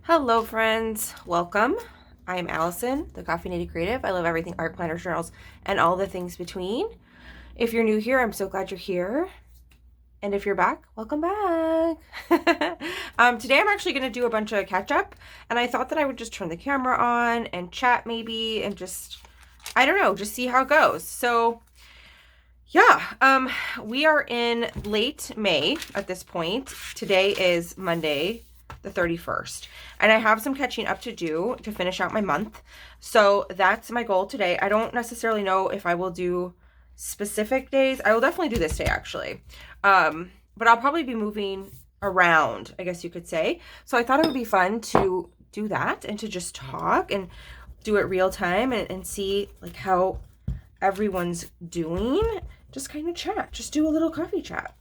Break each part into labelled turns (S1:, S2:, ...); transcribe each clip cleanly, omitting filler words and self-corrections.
S1: Hello friends, welcome. I am Allison, the Caffeinated Creative. I love everything art, planners, journals, and all the things between. If you're new here, I'm so glad you're here. And if you're back, welcome back. Today I'm actually going to do a bunch of catch up, and I thought that I would just turn the camera on and chat maybe and just, I don't know, just see how it goes. So yeah, we are in late May at this point. Today is Monday, the 31st, and I have some catching up to do to finish out my month. So that's my goal today. I don't necessarily know if I will do specific days. I will definitely do this day actually. But I'll probably be moving around, I guess you could say. So I thought it would be fun to do that and to just talk and do it real time and see like how everyone's doing. Just kind of chat, just do a little coffee chat,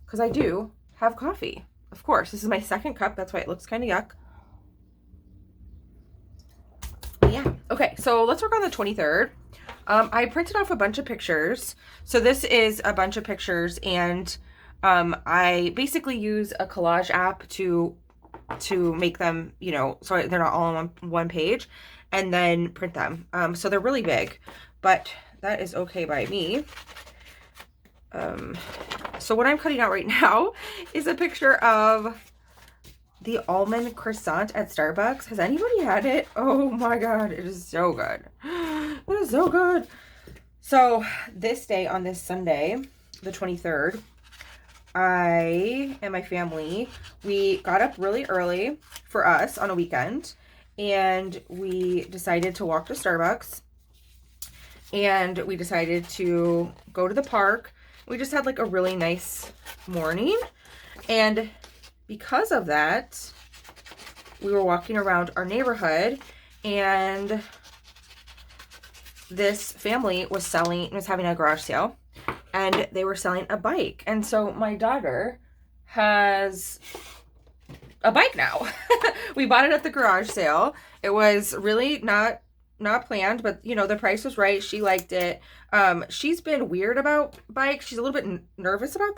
S1: because I do have coffee. Of course, this is my second cup. That's why it looks kind of yuck. But yeah. Okay, so let's work on the 23rd. I printed off a bunch of pictures. So this is a bunch of pictures, and I basically use a collage app to make them, you know, so they're not all on one page, and then print them. So they're really big, but that is okay by me. So what I'm cutting out right now is a picture of the almond croissant at Starbucks. Has anybody had it? Oh my god, it is so good. It is so good. So this day, on this Sunday, the 23rd, I and my family, we got up really early for us on a weekend, and we decided to walk to Starbucks, and we decided to go to the park. We just had like a really nice morning, and because of that, we were walking around our neighborhood, and this family was having a garage sale, and they were selling a bike. And so my daughter has a bike now. We bought it at the garage sale. It was really not planned, but you know, the price was right. She liked it. She's been weird about bikes. She's a little bit nervous about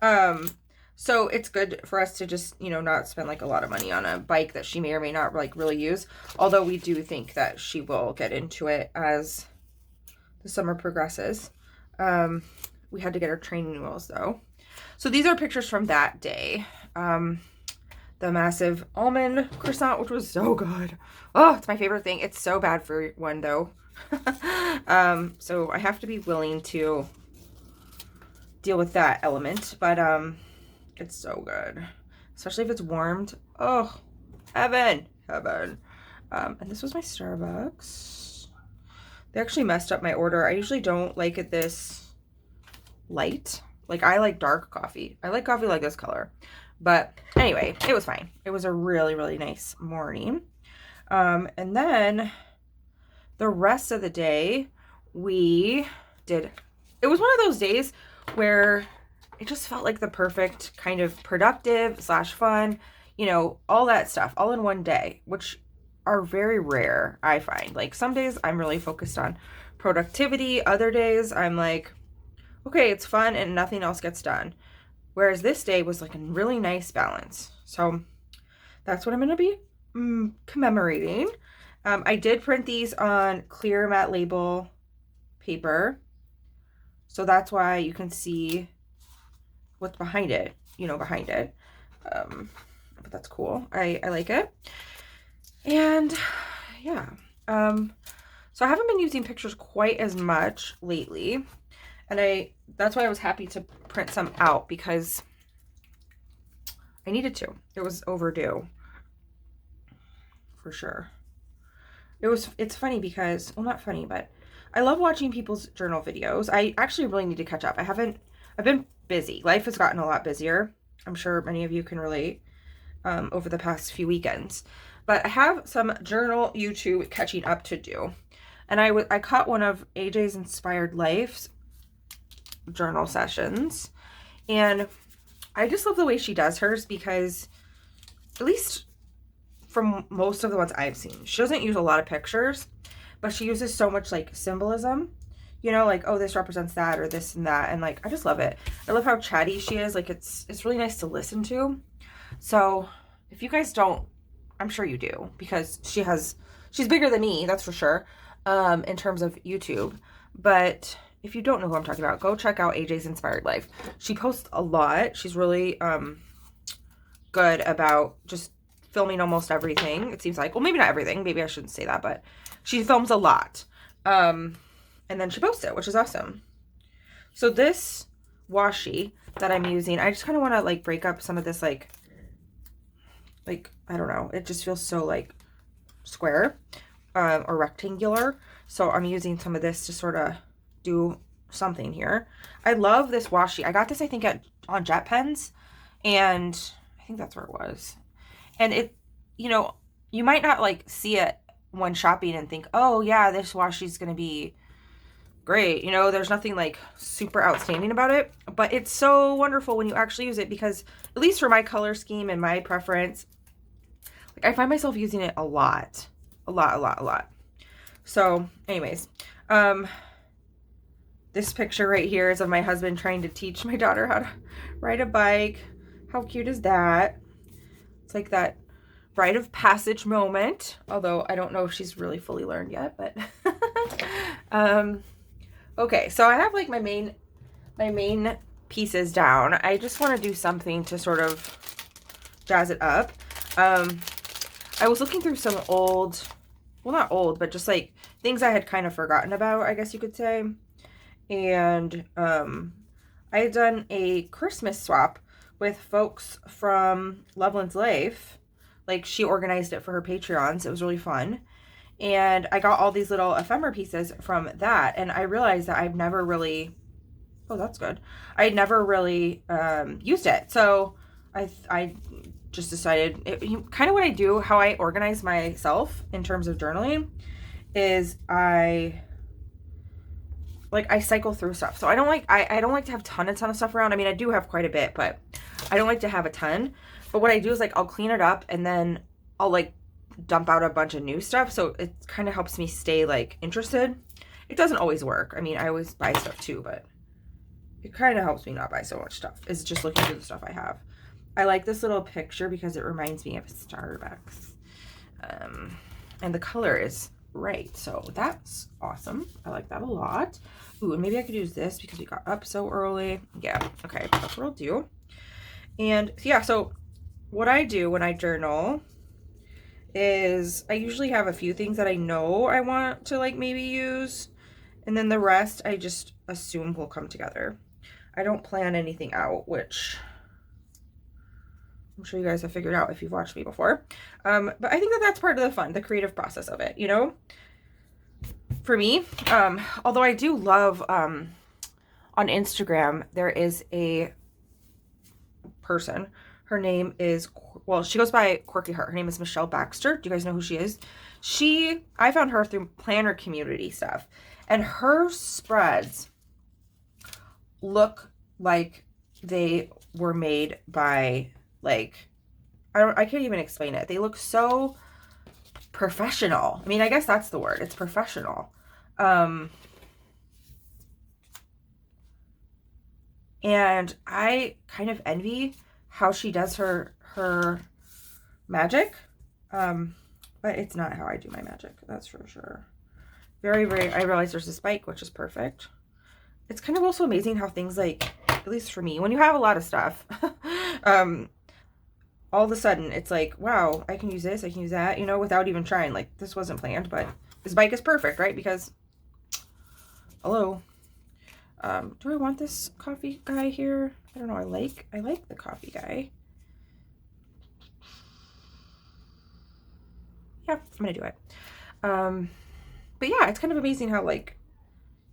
S1: them. So it's good for us to just, you know, not spend like a lot of money on a bike that she may or may not like really use. Although we do think that she will get into it as the summer progresses. We had to get her training wheels though. So these are pictures from that day. The massive almond croissant, which was so good. Oh, it's my favorite thing. It's so bad for one though. So I have to be willing to deal with that element, but it's so good, especially if it's warmed. Oh, heaven. And this was my Starbucks. They actually messed up my order. I usually don't like it this light. Like, I like dark coffee. I like coffee like this color. But anyway, it was fine. It was a really, really nice morning. And then the rest of the day, it was one of those days where it just felt like the perfect kind of productive / fun, you know, all that stuff all in one day, which are very rare, I find. Like, some days I'm really focused on productivity. Other days I'm like, okay, it's fun and nothing else gets done. Whereas this day was like a really nice balance. So that's what I'm going to be commemorating. I did print these on clear matte label paper. So that's why you can see what's behind it, but that's cool. I like it. And yeah. So I haven't been using pictures quite as much lately. And that's why I was happy to print some out, because I needed to. It was overdue. For sure. It's funny because, well, not funny, but I love watching people's journal videos. I actually really need to catch up. I've been busy. Life has gotten a lot busier. I'm sure many of you can relate over the past few weekends. But I have some journal YouTube catching up to do. And I caught one of AJs Inspired Life's journal sessions, and I just love the way she does hers, because at least from most of the ones I've seen, she doesn't use a lot of pictures, but she uses so much like symbolism, you know, like, oh, this represents that or this and that, and like, I just love it. I love how chatty she is. Like, it's really nice to listen to. So if you guys don't I'm sure you do, because she's bigger than me, that's for sure, in terms of YouTube. But if you don't know who I'm talking about, go check out AJ's Inspired Life. She posts a lot. She's really good about just filming almost everything, it seems like. Well, maybe not everything. Maybe I shouldn't say that, but she films a lot. And then she posts it, which is awesome. So this washi that I'm using, I just kind of want to like break up some of this like, I don't know. It just feels so like square or rectangular. So I'm using some of this to sort of do something here. I love this washi. I got this, I think, on Jet Pens, and I think that's where it was. And it, you know, you might not like see it when shopping and think, oh yeah, this washi is going to be great. You know, there's nothing like super outstanding about it, but it's so wonderful when you actually use it, because at least for my color scheme and my preference, like I find myself using it a lot. So anyways, this picture right here is of my husband trying to teach my daughter how to ride a bike. How cute is that? It's like that rite of passage moment, although I don't know if she's really fully learned yet, but okay, so I have like my main pieces down. I just want to do something to sort of jazz it up. I was looking through some old, well, not old, but just like things I had kind of forgotten about, I guess you could say. And I had done a Christmas swap with folks from LoveLynnsLife. Like, she organized it for her Patreons. It was really fun. And I got all these little ephemera pieces from that. And I realized that I've never really, oh, that's good. I had never really used it. So I just decided, kind of what I do, how I organize myself in terms of journaling is I cycle through stuff. So I don't like to have a ton of stuff around. I mean, I do have quite a bit, but I don't like to have a ton. But what I do is like, I'll clean it up and then I'll like dump out a bunch of new stuff. So it kind of helps me stay like interested. It doesn't always work. I mean, I always buy stuff too, but it kind of helps me not buy so much stuff. It's just looking through the stuff I have. I like this little picture because it reminds me of Starbucks. And the color is right. So that's awesome. I like that a lot. Ooh, and maybe I could use this because we got up so early. Yeah. Okay. That's what I'll do. And yeah, so what I do when I journal is I usually have a few things that I know I want to like maybe use, and then the rest I just assume will come together. I don't plan anything out, which I'm sure you guys have figured out if you've watched me before. But I think that that's part of the fun, the creative process of it, you know? For me, although I do love, on Instagram, there is a person. Her name is, well, she goes by Quirky Heart. Her name is Michelle Baxter. Do you guys know who she is? I found her through planner community stuff. And her spreads look like they were made by, like, I can't even explain it. They look so professional. I mean, I guess that's the word. It's professional. And I kind of envy how she does her magic. But it's not how I do my magic. That's for sure. Very, very, I realize there's a spike, which is perfect. It's kind of also amazing how things like, at least for me, when you have a lot of stuff, all of a sudden it's like, wow, I can use this, I can use that, you know, without even trying. Like, this wasn't planned, but this bike is perfect, right? Because, hello. Do I want this coffee guy here? I don't know. I like the coffee guy. Yeah, I'm gonna do it. But yeah, it's kind of amazing how, like,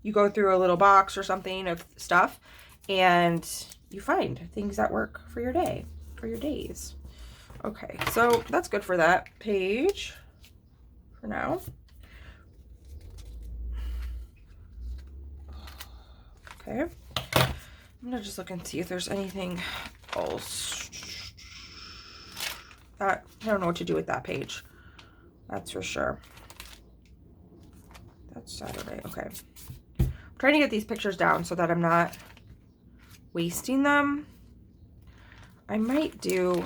S1: you go through a little box or something of stuff and you find things that work for your day, for your days. Okay, so that's good for that page for now. Okay, I'm gonna just look and see if there's anything else. I don't know what to do with that page. That's for sure. That's Saturday. Okay. I'm trying to get these pictures down so that I'm not wasting them. I might do,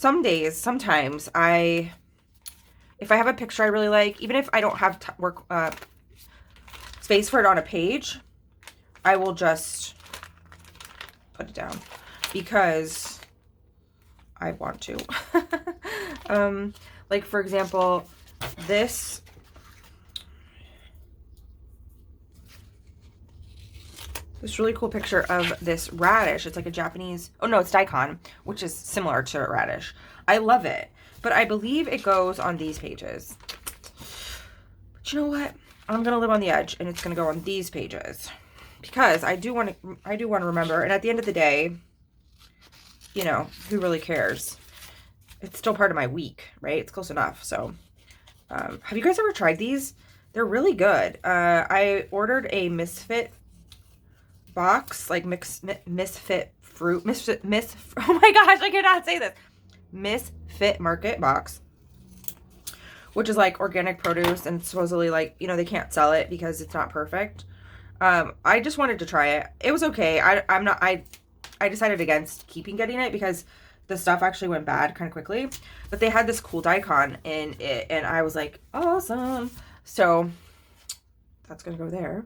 S1: some days, sometimes if I have a picture I really like, even if I don't have space for it on a page, I will just put it down because I want to. Like for example, this really cool picture of this radish. It's like a Japanese, oh no, it's daikon, which is similar to radish. I love it, but I believe it goes on these pages. But you know what? I'm gonna live on the edge, and it's gonna go on these pages because I do want to remember. And at the end of the day, you know, who really cares? It's still part of my week, right? It's close enough. So, have you guys ever tried these? They're really good. I ordered a Misfit box, like Misfit fruit, oh my gosh, I cannot say this. Misfit Market box, which is like organic produce, and supposedly like, you know, they can't sell it because it's not perfect. I just wanted to try it. It was okay. I decided against getting it because the stuff actually went bad kind of quickly, but they had this cool daikon in it, and I was like, awesome. So that's gonna go there.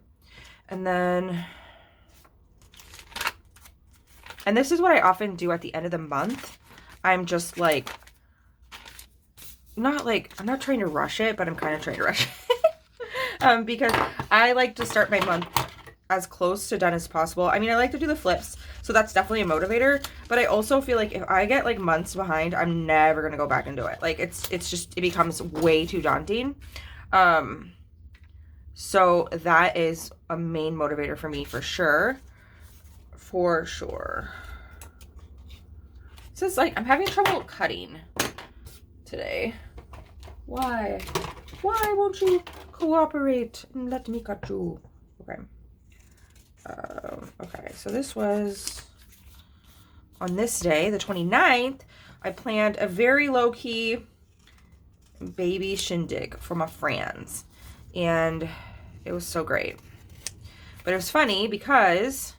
S1: And then, and this is what I often do at the end of the month. I'm just like, I'm not trying to rush it, but I'm kind of trying to rush it. Because I like to start my month as close to done as possible. I mean, I like to do the flips, so that's definitely a motivator, but I also feel like if I get like months behind, I'm never going to go back and do it. Like it's just, it becomes way too daunting. So that is a main motivator for me for sure. For sure. This is like, I'm having trouble cutting today. Why? Why won't you cooperate and let me cut you? Okay. Okay, so this was on this day, the 29th, I planned a very low-key baby shindig for my friends. And it was so great. But it was funny because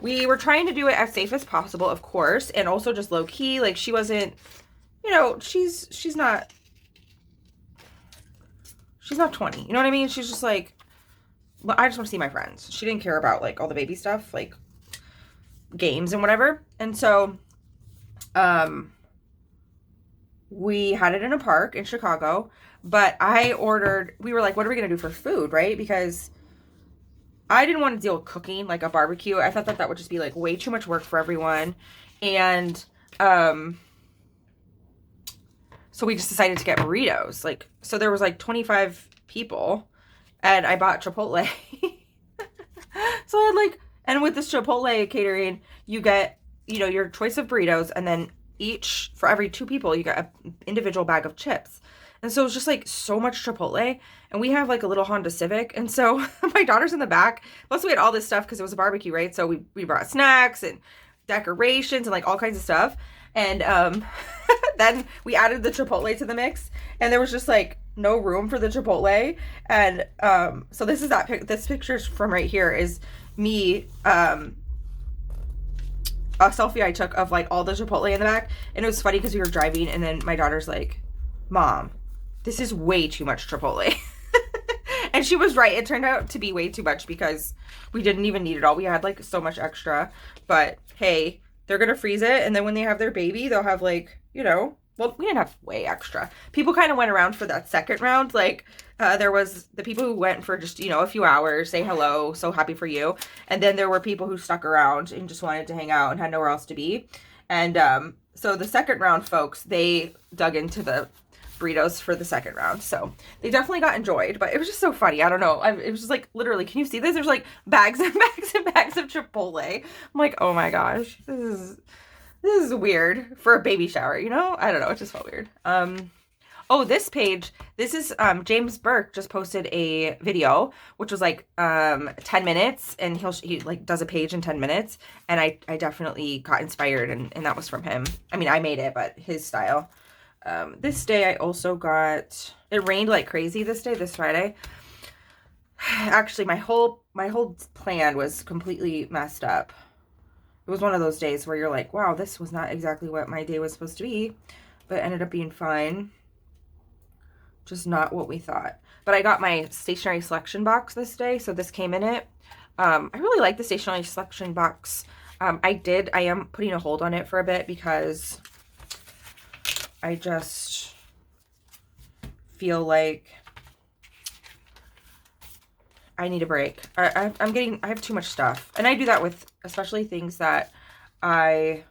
S1: we were trying to do it as safe as possible, of course, and also just low-key. Like, she wasn't, you know, she's not 20. You know what I mean? She's just like, well, I just want to see my friends. She didn't care about like all the baby stuff, like games and whatever. And so, we had it in a park in Chicago, but we were like, what are we going to do for food? Right? Because I didn't want to deal with cooking like a barbecue. I thought that would just be like way too much work for everyone. And, so we just decided to get burritos. Like, so there was like 25 people. And I bought Chipotle. So I had like, and with this Chipotle catering, you get, you know, your choice of burritos, and then for every 2 people, you get an individual bag of chips. And so it was just like so much Chipotle. And we have like a little Honda Civic. And so my daughter's in the back. Plus we had all this stuff because it was a barbecue, right? So we brought snacks and decorations and like all kinds of stuff. And then we added the Chipotle to the mix, and there was just like no room for the Chipotle. And so this is this picture from right here is me, a selfie I took of like all the Chipotle in the back. And it was funny because we were driving, and then my daughter's like, Mom, this is way too much Chipotle. And she was right. It turned out to be way too much because we didn't even need it all. We had like so much extra, but hey, they're going to freeze it. And then when they have their baby, they'll have like, you know, well, we didn't have way extra. People kind of went around for that second round. Like, there was the people who went for just, you know, a few hours, say hello, so happy for you. And then there were people who stuck around and just wanted to hang out and had nowhere else to be. And so the second round folks, they dug into the burritos for the second round. So they definitely got enjoyed, but it was just so funny. I don't know. It was just like, literally, can you see this? There's like bags and bags and bags of Chipotle. I'm like, oh my gosh, this is weird for a baby shower, you know? I don't know. It just felt weird. Oh, this page, this is, James Burke just posted a video, which was like, 10 minutes, and he like does a page in 10 minutes. And I definitely got inspired, and that was from him. I mean, I made it, but his style. This day I also got, it rained like crazy this Friday. Actually, my whole plan was completely messed up. It was one of those days where you're like, wow, this was not exactly what my day was supposed to be. but it ended up being fine. Just not what we thought. But I got my stationery selection box this day, so this came in it. I really like the stationery selection box. I am putting a hold on it for a bit because I just feel like I need a break. I have too much stuff. And I do that with especially things that I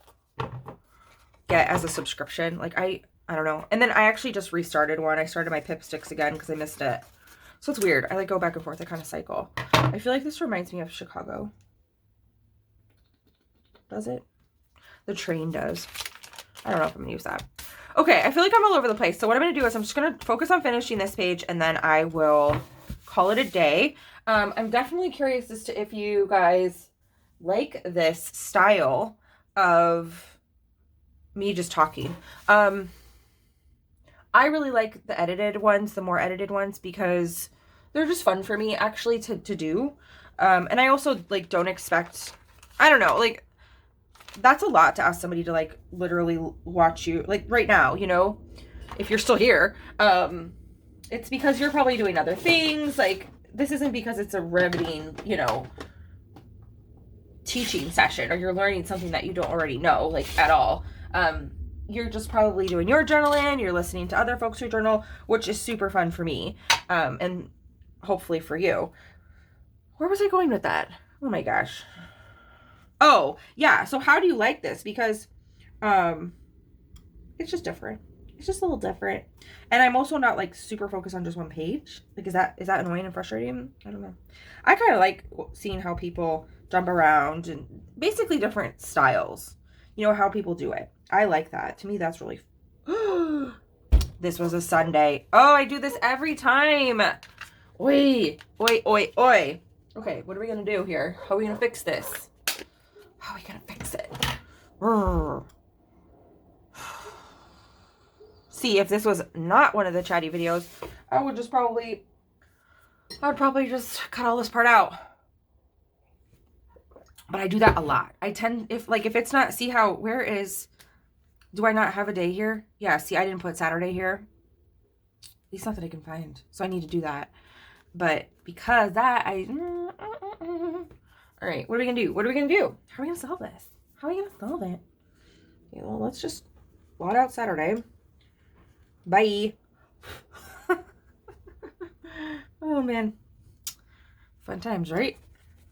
S1: get as a subscription. Like I don't know. And then I actually just restarted one. I started my Pip Sticks again because I missed it. So it's weird. I like go back and forth. I kind of cycle. I feel like this reminds me of Chicago. Does it? The train does. I don't know if I'm going to use that. Okay, I feel like I'm all over the place. So what I'm going to do is I'm just going to focus on finishing this page and then I will call it a day. I'm definitely curious as to if you guys like this style of me just talking. I really like the edited ones, the more edited ones, because they're just fun for me actually to do. And I also like don't expect, I don't know, like that's a lot to ask somebody to like literally watch you like right now, you know, if you're still here. It's because you're probably doing other things. Like this isn't because it's a riveting, you know, teaching session or you're learning something that you don't already know like at all. You're just probably doing your journaling, you're listening to other folks who journal, which is super fun for me, and hopefully for you. Where was I going with that? Oh my gosh. Oh, yeah, so how do you like this? Because it's just different. It's just a little different. And I'm also not like super focused on just one page. Like, is that annoying and frustrating? I don't know. I kind of like seeing how people jump around and basically different styles. You know, how people do it. I like that. To me, that's really... This was a Sunday. Oh, I do this every time. Oi, oi, oi, oi. Okay, what are we going to do here? How are we going to fix this? How are we going to fix it? See, if this was not one of the Chatty videos, I would probably just cut all this part out. But I do that a lot. I tend, if it's not, see how, where is, do I not have a day here? Yeah, see, I didn't put Saturday here. At least not that I can find. So I need to do that. But because that, all right, what are we going to do? What are we going to do? How are we going to solve this? How are we going to solve it? Okay, well, let's just blot out Saturday. Bye. Oh, man. Fun times, right?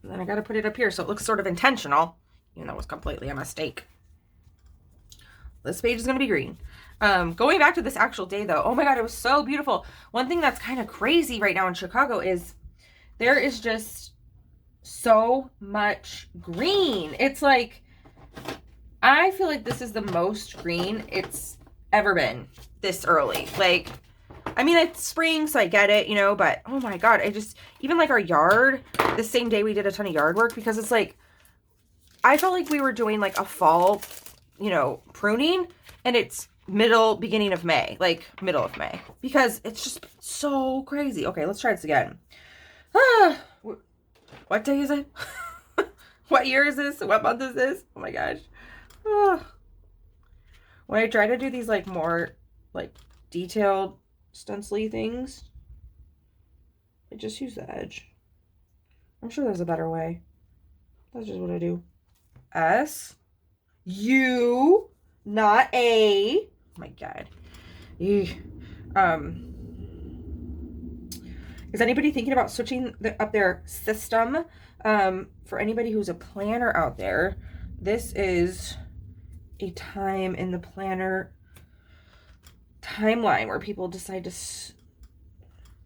S1: And then I got to put it up here so it looks sort of intentional, even though it was completely a mistake. This page is going to be green. Going back to this actual day, though, oh my God, it was so beautiful. One thing that's kind of crazy right now in Chicago is there is just so much green. It's like, I feel like this is the most green it's ever been this early. Like, I mean, it's spring, so I get it, you know, but oh my God, even like our yard, the same day we did a ton of yard work because it's like, I felt like we were doing like a fall, you know, pruning and it's beginning of May, like middle of May, because it's just so crazy. Okay, let's try this again. What day is it? What year is this? What month is this? Oh my gosh. When I try to do these like more like detailed stencil-y things, I just use the edge. I'm sure there's a better way. That's just what I do. S, U, not A. Oh my God. Ew. Is anybody thinking about switching up their system? For anybody who's a planner out there, this is a time in the planner timeline where people decide to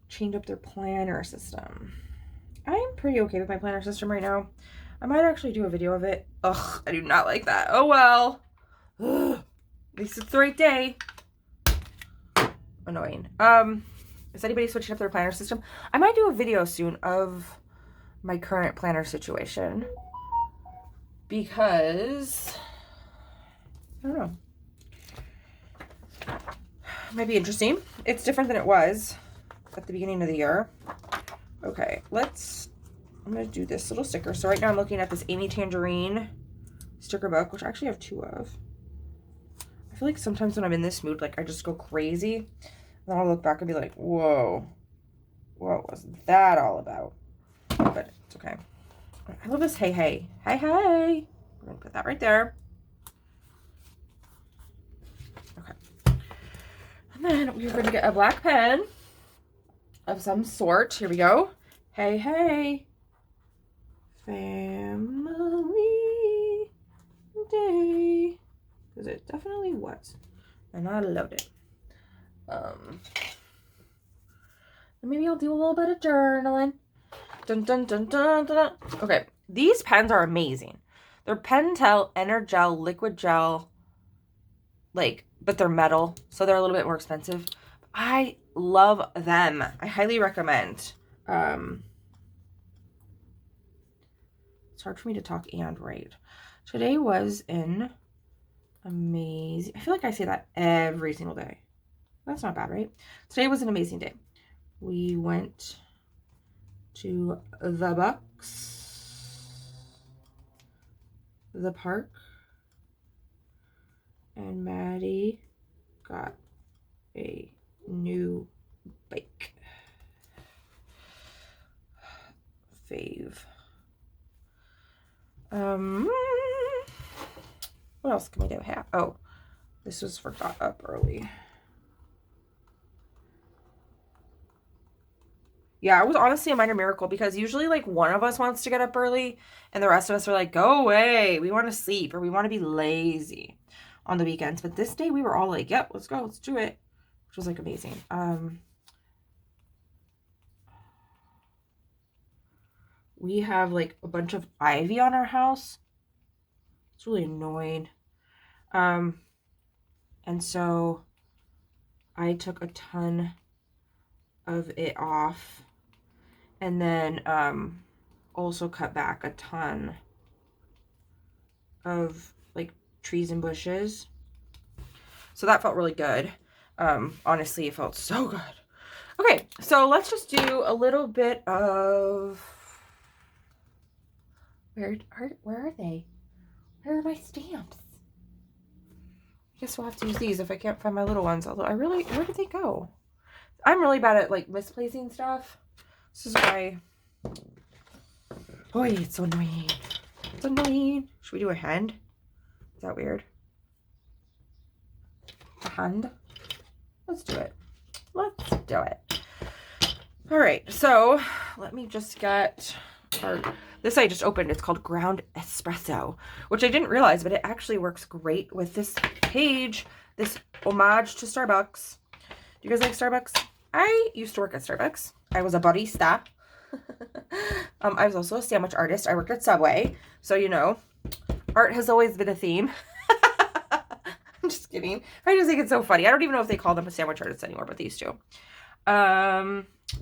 S1: change up their planner system. I'm pretty okay with my planner system right now. I might actually do a video of it. Ugh, I do not like that. Oh well. Ugh, at least it's the right day. Annoying. Is anybody switching up their planner system? I might do a video soon of my current planner situation because I don't know. Might be interesting. It's different than it was at the beginning of the year. Okay, I'm going to do this little sticker. So right now I'm looking at this Amy Tangerine sticker book, which I actually have two of. I feel like sometimes when I'm in this mood, like I just go crazy. And then I'll look back and be like, whoa, what was that all about? But it's okay. I love this hey, hey. Hey, hey. We're going to put that right there. Okay. And then we're going to get a black pen of some sort. Here we go. Hey, hey. Family day. Because it definitely was. And I loved it. Maybe I'll do a little bit of journaling. Dun, dun, dun, dun, dun, dun. Okay. These pens are amazing. They're Pentel Energel Liquid Gel. Like, but they're metal. So they're a little bit more expensive. I love them. I highly recommend. It's hard for me to talk and write. Today was an amazing... I feel like I say that every single day. That's not bad, right? Today was an amazing day. We went to the Bucks, the park, and Maddie got a new bike. Fave. What else can we do? Oh, this was forgot up early. Yeah, it was honestly a minor miracle because usually like one of us wants to get up early and the rest of us are like, go away. We want to sleep or we want to be lazy on the weekends. But this day we were all like, yep, let's go. Let's do it. Which was like amazing. We have like a bunch of ivy on our house. It's really annoying. And so I took a ton of it off. And then also cut back a ton of like trees and bushes. So that felt really good. Honestly, it felt so good. Okay, so let's just do a little bit of... Where are they? Where are my stamps? I guess we'll have to use these if I can't find my little ones. Although where did they go? I'm really bad at like misplacing stuff. This is why... Oh, it's so annoying. It's annoying. Should we do a hand? Is that weird? A hand? Let's do it. Let's do it. All right. So let me just get this I just opened. It's called Ground Espresso, which I didn't realize, but it actually works great with this page, this homage to Starbucks. Do you guys like Starbucks? I used to work at Starbucks. I was a barista. I was also a sandwich artist. I worked at Subway. So, you know, art has always been a theme. I'm just kidding. I just think it's so funny. I don't even know if they call them a sandwich artist anymore, but they used to.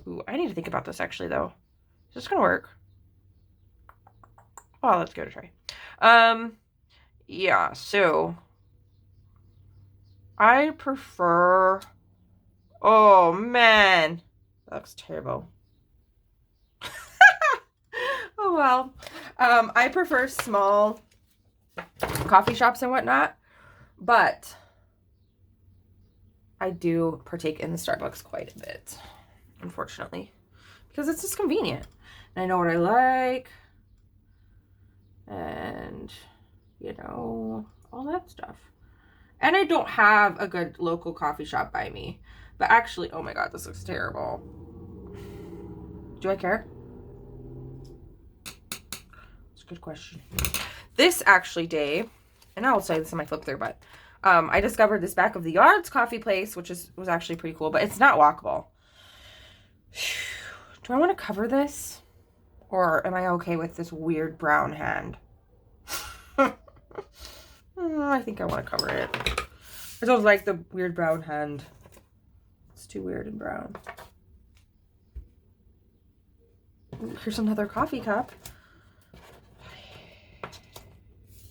S1: Ooh, I need to think about this actually, though. Is this going to work? Oh, let's give it a try. Yeah, so I prefer... Oh, man. That looks terrible. Oh, well. I prefer small coffee shops and whatnot, but I do partake in the Starbucks quite a bit, unfortunately, because it's just convenient. And I know what I like, and, you know, all that stuff. And I don't have a good local coffee shop by me. But actually, oh my god, this looks terrible. Do I care? That's a good question. This actually, Dave, and I'll say this in my flip through, but I discovered this back of the yards coffee place, which was actually pretty cool, but it's not walkable. Do I want to cover this? Or am I okay with this weird brown hand? I think I want to cover it. I don't like the weird brown hand. It's too weird and brown. Ooh, here's another coffee cup.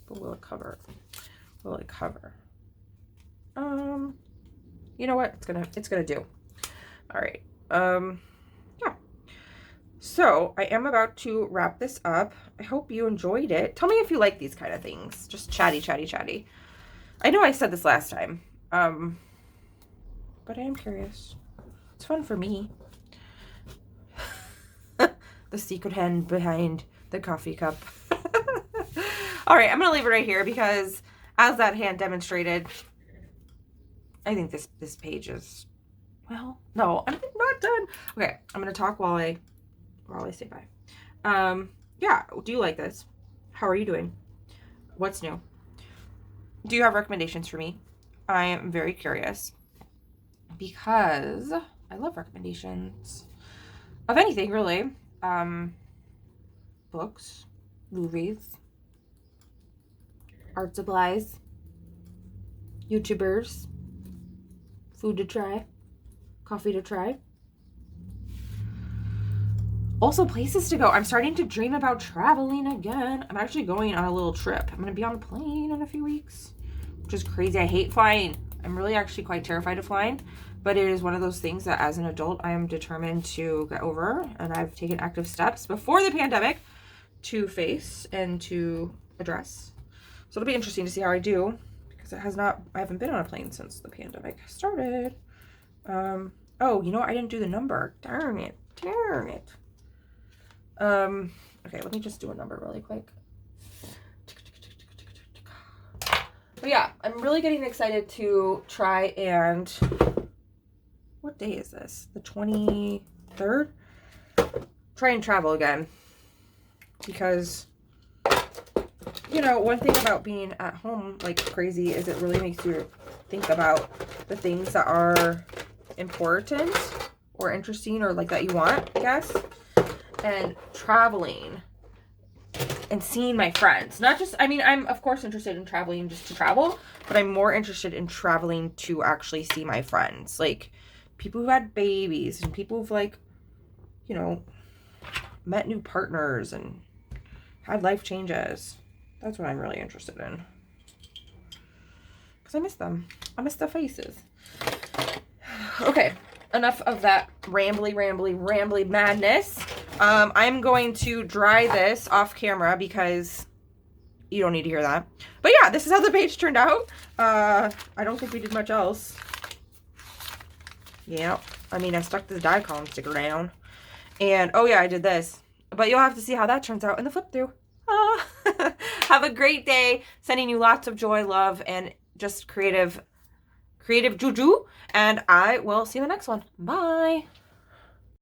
S1: But will it cover? Will it cover? You know what? It's gonna do. All right. Yeah. So I am about to wrap this up. I hope you enjoyed it. Tell me if you like these kind of things. Just chatty, chatty, chatty. I know I said this last time, but I am curious. It's fun for me. The secret hand behind the coffee cup. All right, I'm going to leave it right here because as that hand demonstrated, I think this page is, well, no, I'm not done. Okay, I'm going to talk while I say bye. Yeah, do you like this? How are you doing? What's new? Do you have recommendations for me? I am very curious because I love recommendations of anything, really. Books, movies, art supplies, YouTubers, food to try, coffee to try. Also, places to go. I'm starting to dream about traveling again. I'm actually going on a little trip. I'm going to be on a plane in a few weeks, which is crazy. I hate flying. I'm really actually quite terrified of flying, but it is one of those things that as an adult, I am determined to get over, and I've taken active steps before the pandemic to face and to address. So it'll be interesting to see how I do, because I haven't been on a plane since the pandemic started. Oh, you know what? I didn't do the number. Darn it. Okay, let me just do a number really quick. But yeah, I'm really getting excited to try and, what day is this? The 23rd? Try and travel again. Because, you know, one thing about being at home like crazy is it really makes you think about the things that are important or interesting or like that you want, I guess. And traveling and seeing my friends. Not just, I mean, I'm of course interested in traveling just to travel, but I'm more interested in traveling to actually see my friends. Like people who had babies and people who've like, you know, met new partners and had life changes. That's what I'm really interested in. Because I miss them. I miss their faces. Okay, enough of that rambly madness. I'm going to dry this off camera because you don't need to hear that. But yeah, this is how the page turned out. I don't think we did much else. Yeah, I mean, I stuck the die column sticker down. And, oh yeah, I did this. But you'll have to see how that turns out in the flip through. Have a great day. Sending you lots of joy, love, and just creative juju. And I will see you in the next one. Bye.